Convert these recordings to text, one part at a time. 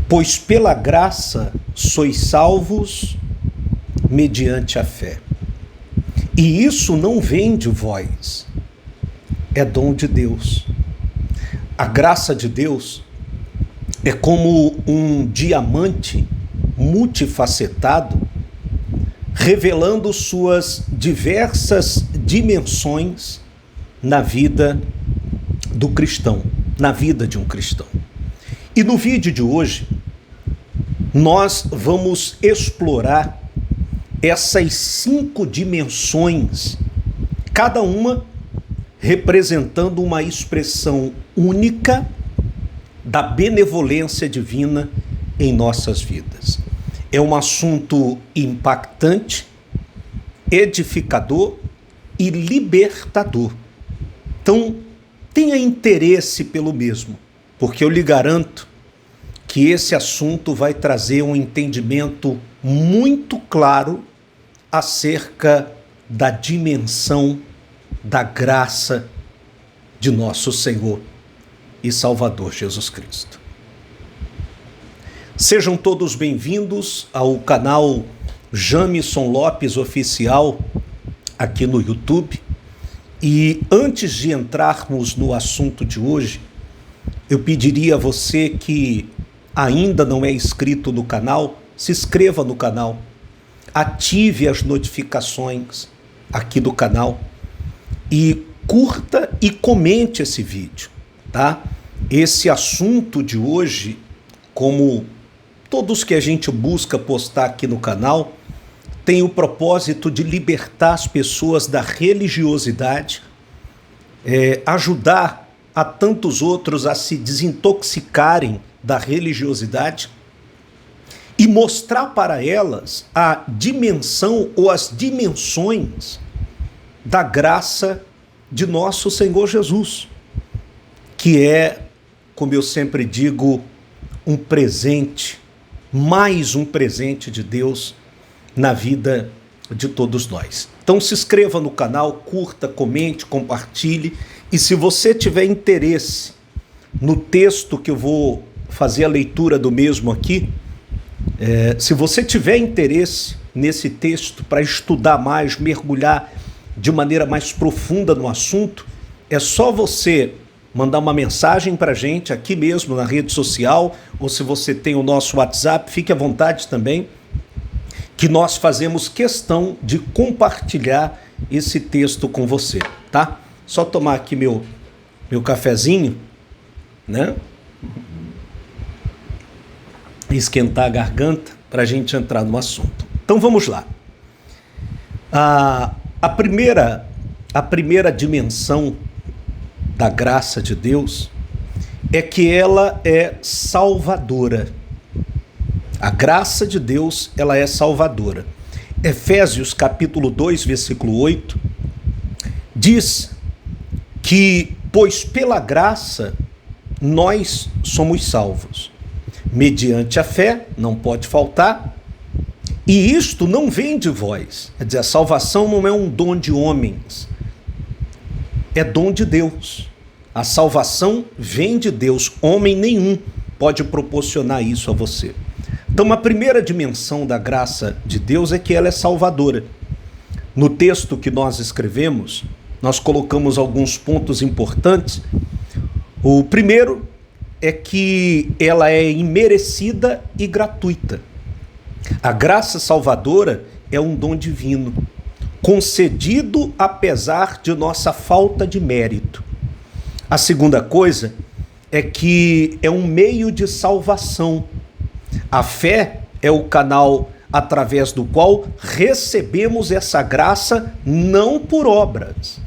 Pois pela graça sois salvos mediante a fé. E isso não vem de vós, é dom de Deus. A graça de Deus é como um diamante multifacetado, revelando suas diversas dimensões na vida do cristão, na vida de um cristão. E no vídeo de hoje, nós vamos explorar essas 5 dimensões, cada uma representando uma expressão única da benevolência divina em nossas vidas. É um assunto impactante, edificador e libertador. Então, tenha interesse pelo mesmo, porque eu lhe garanto que esse assunto vai trazer um entendimento muito claro acerca da dimensão da graça de nosso Senhor e Salvador Jesus Cristo. Sejam todos bem-vindos ao canal Jamison Lopes Oficial aqui no YouTube. E antes de entrarmos no assunto de hoje, eu pediria a você que ainda não é inscrito no canal, se inscreva no canal, ative as notificações aqui do canal e curta e comente esse vídeo, tá? Esse assunto de hoje, como todos que a gente busca postar aqui no canal, tem o propósito de libertar as pessoas da religiosidade, ajudar a tantos outros a se desintoxicarem da religiosidade e mostrar para elas a dimensão ou as dimensões da graça de nosso Senhor Jesus, que é, como eu sempre digo, um presente, mais um presente de Deus na vida de todos nós. Então se inscreva no canal, curta, comente, compartilhe, e se você tiver interesse no texto que eu vou fazer a leitura do mesmo aqui, se você tiver interesse nesse texto para estudar mais, mergulhar de maneira mais profunda no assunto, é só você mandar uma mensagem para a gente aqui mesmo na rede social, ou se você tem o nosso WhatsApp, fique à vontade também, que nós fazemos questão de compartilhar esse texto com você, tá? Só tomar aqui meu cafezinho, né? Esquentar a garganta para a gente entrar no assunto. Então vamos lá. A primeira dimensão da graça de Deus é que ela é salvadora. A graça de Deus, ela é salvadora. Efésios capítulo 2, versículo 8, diz que, pois pela graça nós somos salvos, mediante a fé, não pode faltar, e isto não vem de vós. Quer dizer, a salvação não é um dom de homens, é dom de Deus. A salvação vem de Deus, homem nenhum pode proporcionar isso a você. Então, a primeira dimensão da graça de Deus é que ela é salvadora. No texto que nós escrevemos, nós colocamos alguns pontos importantes. O primeiro é que ela é imerecida e gratuita. A graça salvadora é um dom divino, concedido apesar de nossa falta de mérito. A segunda coisa é que é um meio de salvação. A fé é o canal através do qual recebemos essa graça não por obras.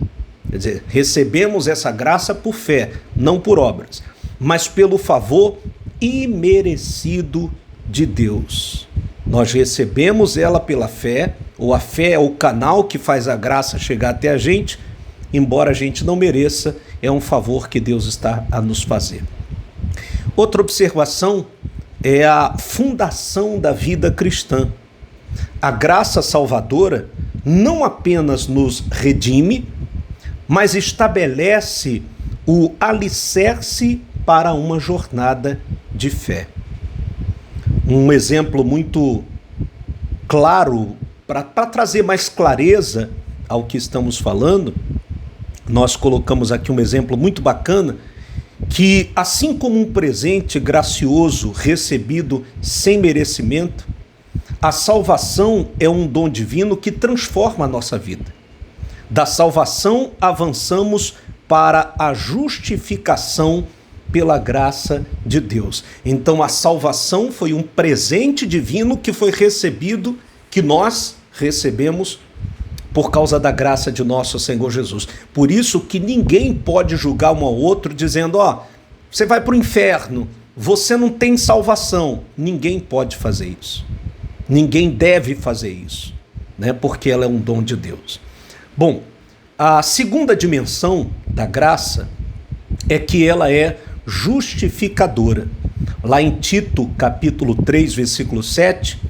Quer dizer, recebemos essa graça por fé, não por obras, mas pelo favor imerecido de Deus. Nós recebemos ela pela fé, ou a fé é o canal que faz a graça chegar até a gente, embora a gente não mereça, é um favor que Deus está a nos fazer. Outra observação é a fundação da vida cristã. A graça salvadora não apenas nos redime, mas estabelece o alicerce para uma jornada de fé. Um exemplo muito claro, para trazer mais clareza ao que estamos falando, nós colocamos aqui um exemplo muito bacana, que assim como um presente gracioso recebido sem merecimento, a salvação é um dom divino que transforma a nossa vida. Da salvação avançamos para a justificação pela graça de Deus. Então a salvação foi um presente divino que foi recebido, que nós recebemos por causa da graça de nosso Senhor Jesus. Por isso que ninguém pode julgar um ao outro dizendo, você vai para o inferno, você não tem salvação. Ninguém pode fazer isso. Ninguém deve fazer isso, né? Porque ela é um dom de Deus. Bom, a segunda dimensão da graça é que ela é justificadora. Lá em Tito, capítulo 3, versículo 7,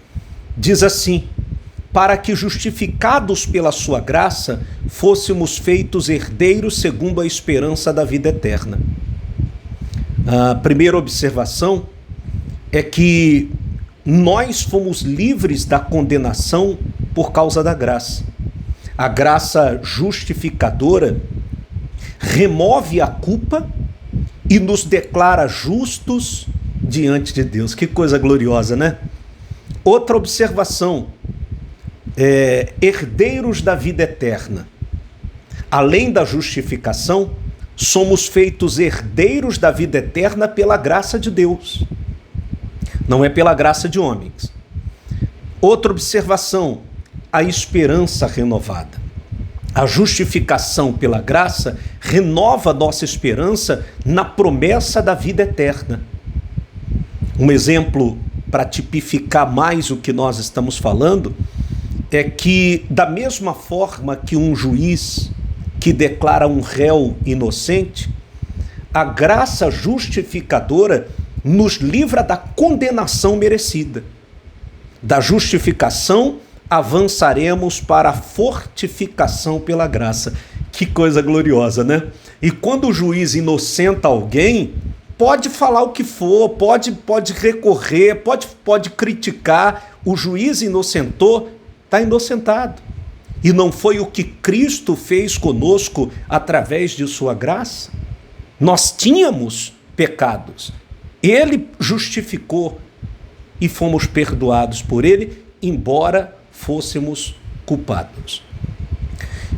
diz assim: para que, justificados pela sua graça, fôssemos feitos herdeiros segundo a esperança da vida eterna. A primeira observação é que nós fomos livres da condenação por causa da graça. A graça justificadora remove a culpa e nos declara justos diante de Deus. Que coisa gloriosa, né? Outra observação, herdeiros da vida eterna. Além da justificação, somos feitos herdeiros da vida eterna pela graça de Deus. Não é pela graça de homens. Outra observação, a esperança renovada. A justificação pela graça renova nossa esperança na promessa da vida eterna. Um exemplo para tipificar mais o que nós estamos falando é que, da mesma forma que um juiz que declara um réu inocente, a graça justificadora nos livra da condenação merecida. Da justificação, avançaremos para a fortificação pela graça. Que coisa gloriosa, né? E quando o juiz inocenta alguém, pode falar o que for, pode recorrer, pode criticar. O juiz inocentou, está inocentado. E não foi o que Cristo fez conosco através de sua graça? Nós tínhamos pecados. Ele justificou e fomos perdoados por ele, embora fôssemos culpados.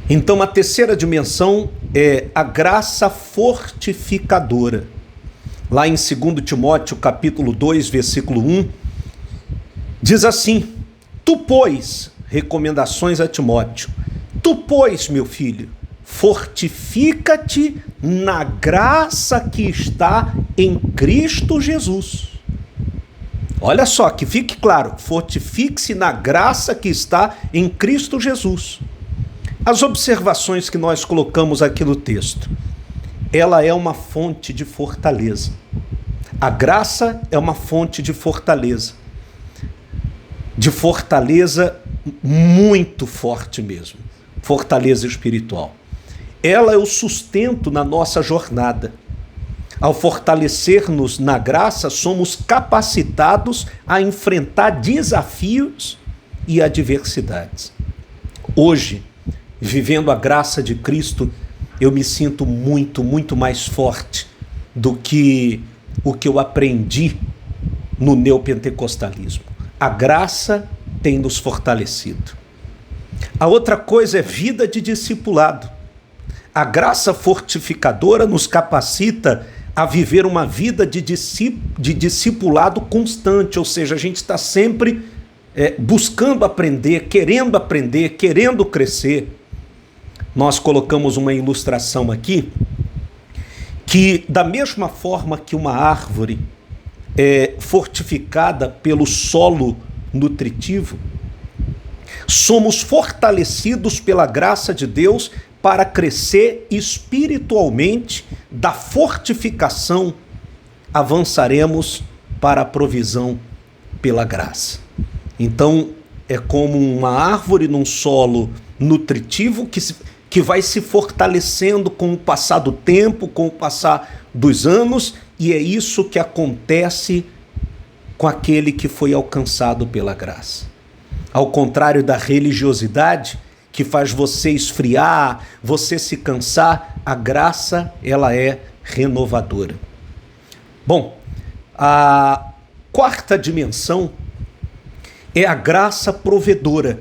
Então a terceira dimensão é a graça fortificadora. Lá em 2 Timóteo capítulo 2, versículo 1, diz assim: tu, pois, recomendações a Timóteo, tu, pois, meu filho, fortifica-te na graça que está em Cristo Jesus. Olha só, que fique claro, fortifique-se na graça que está em Cristo Jesus. As observações que nós colocamos aqui no texto, ela é uma fonte de fortaleza. A graça é uma fonte de fortaleza muito forte mesmo, fortaleza espiritual. Ela é o sustento na nossa jornada. Ao fortalecer-nos na graça, somos capacitados a enfrentar desafios e adversidades. Hoje, vivendo a graça de Cristo, eu me sinto muito mais forte do que o que eu aprendi no neopentecostalismo. A graça tem nos fortalecido. A outra coisa é vida de discipulado. A graça fortificadora nos capacita a viver uma vida de discipulado constante, ou seja, a gente está sempre buscando aprender, querendo crescer. Nós colocamos uma ilustração aqui, que da mesma forma que uma árvore é fortificada pelo solo nutritivo, somos fortalecidos pela graça de Deus para crescer espiritualmente. Da fortificação avançaremos para a provisão pela graça. Então é como uma árvore num solo nutritivo que vai se fortalecendo com o passar do tempo, com o passar dos anos, e é isso que acontece com aquele que foi alcançado pela graça. Ao contrário da religiosidade, que faz você esfriar, você se cansar, a graça, ela é renovadora. Bom, a quarta dimensão é a graça provedora.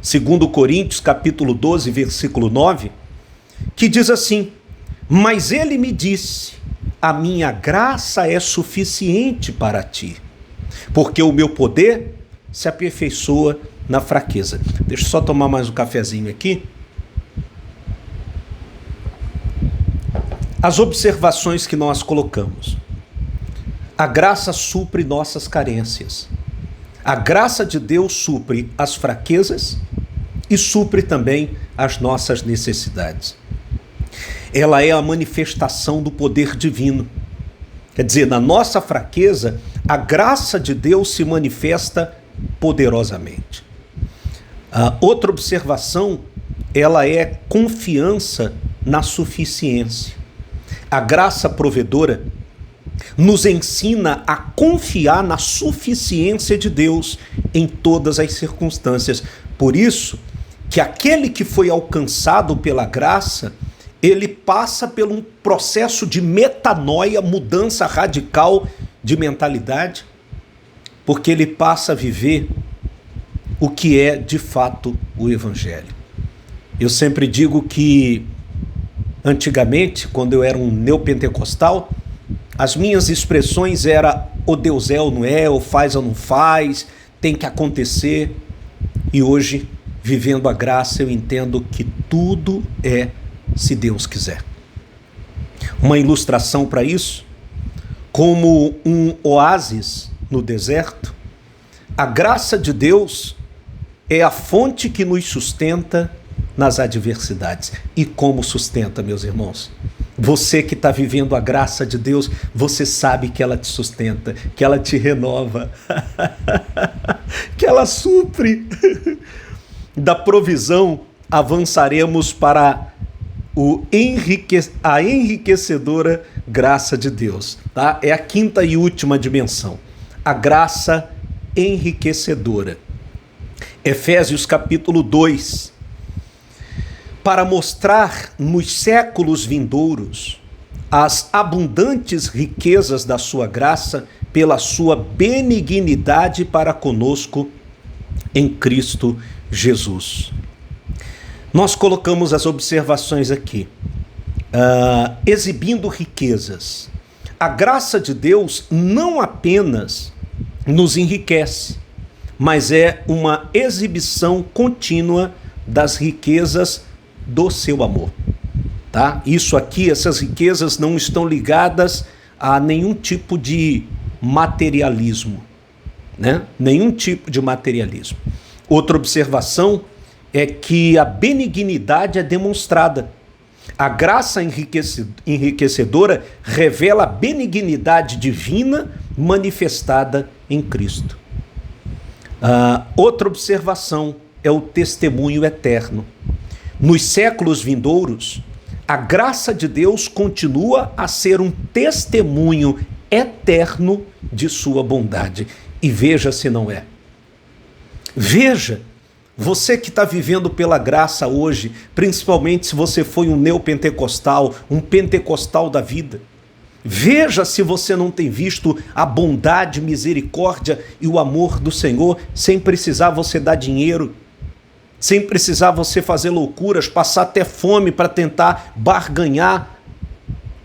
Segundo Coríntios, capítulo 12, versículo 9, que diz assim: mas ele me disse, a minha graça é suficiente para ti, porque o meu poder se aperfeiçoa na fraqueza. Deixa eu só tomar mais um cafezinho aqui. As observações que nós colocamos. A graça supre nossas carências. A graça de Deus supre as fraquezas e supre também as nossas necessidades. Ela é a manifestação do poder divino. Quer dizer, na nossa fraqueza, a graça de Deus se manifesta poderosamente. Outra observação, ela é confiança na suficiência. A graça provedora nos ensina a confiar na suficiência de Deus em todas as circunstâncias. Por isso, que aquele que foi alcançado pela graça, ele passa por um processo de metanoia, mudança radical de mentalidade, porque ele passa a viver o que é de fato o Evangelho. Eu sempre digo que antigamente, quando eu era um neopentecostal, as minhas expressões eram ou Deus é ou não é, ou faz ou não faz, tem que acontecer. E hoje, vivendo a graça, eu entendo que tudo é se Deus quiser. Uma ilustração para isso, como um oásis no deserto, a graça de Deus é a fonte que nos sustenta nas adversidades. E como sustenta, meus irmãos? Você que está vivendo a graça de Deus, você sabe que ela te sustenta, que ela te renova, que ela supre. Da provisão, avançaremos para a enriquecedora graça de Deus. Tá? É a quinta e última dimensão. A graça enriquecedora. Efésios capítulo 2. Para mostrar nos séculos vindouros as abundantes riquezas da sua graça pela sua benignidade para conosco em Cristo Jesus. Nós colocamos as observações aqui, exibindo riquezas. A graça de Deus não apenas nos enriquece, mas é uma exibição contínua das riquezas do seu amor, tá? Isso aqui, essas riquezas não estão ligadas a nenhum tipo de materialismo, né? Nenhum tipo de materialismo. Outra observação é que a benignidade é demonstrada. A graça enriquecedora revela a benignidade divina manifestada em Cristo. Outra observação é o testemunho eterno. Nos séculos vindouros, a graça de Deus continua a ser um testemunho eterno de sua bondade. E veja se não é. Veja, você que está vivendo pela graça hoje, principalmente se você foi um neopentecostal, um pentecostal da vida, veja se você não tem visto a bondade, misericórdia e o amor do Senhor, sem precisar você dar dinheiro, sem precisar você fazer loucuras, passar até fome para tentar barganhar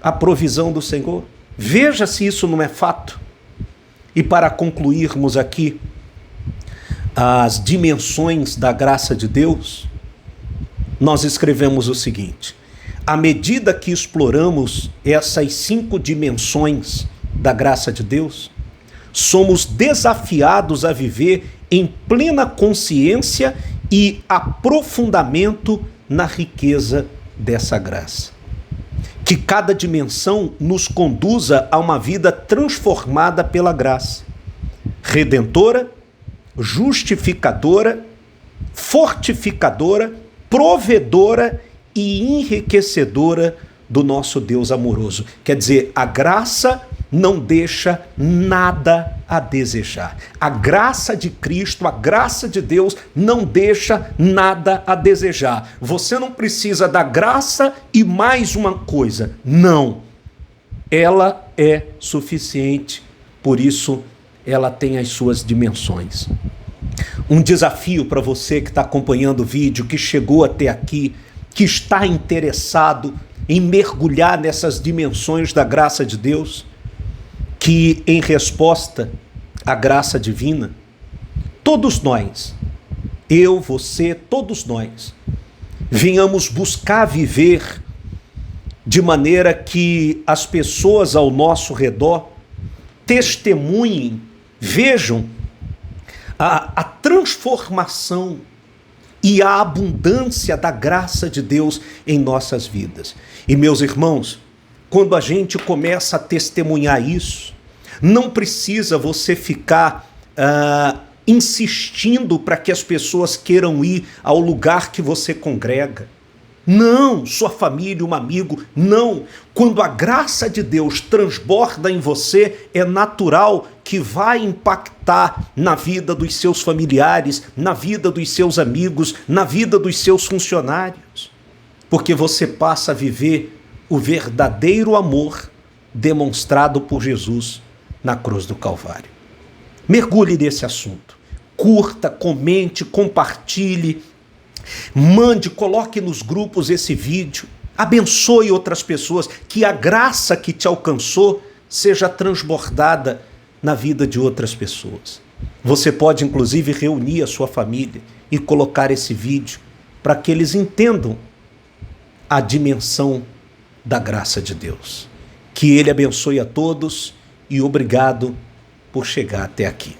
a provisão do Senhor. Veja se isso não é fato. E para concluirmos aqui as dimensões da graça de Deus, nós escrevemos o seguinte: à medida que exploramos essas 5 dimensões da graça de Deus, somos desafiados a viver em plena consciência e aprofundamento na riqueza dessa graça. Que cada dimensão nos conduza a uma vida transformada pela graça, redentora, justificadora, fortificadora, provedora e enriquecedora do nosso Deus amoroso. Quer dizer, a graça não deixa nada a desejar. A graça de Cristo, a graça de Deus não deixa nada a desejar. Você não precisa da graça e mais uma coisa. Não. Ela é suficiente, por isso ela tem as suas dimensões. Um desafio para você que está acompanhando o vídeo, que chegou até aqui, que está interessado em mergulhar nessas dimensões da graça de Deus, que em resposta à graça divina, todos nós, eu, você, todos nós, venhamos buscar viver de maneira que as pessoas ao nosso redor testemunhem, vejam a transformação e a abundância da graça de Deus em nossas vidas. E meus irmãos, quando a gente começa a testemunhar isso, não precisa você ficar insistindo para que as pessoas queiram ir ao lugar que você congrega. Não, sua família, um amigo, não. Quando a graça de Deus transborda em você, é natural que vai impactar na vida dos seus familiares, na vida dos seus amigos, na vida dos seus funcionários. Porque você passa a viver o verdadeiro amor demonstrado por Jesus na cruz do Calvário. Mergulhe nesse assunto. Curta, comente, compartilhe. Mande, coloque nos grupos esse vídeo, abençoe outras pessoas, que a graça que te alcançou seja transbordada na vida de outras pessoas. Você pode inclusive reunir a sua família e colocar esse vídeo para que eles entendam a dimensão da graça de Deus. Que Ele abençoe a todos e obrigado por chegar até aqui.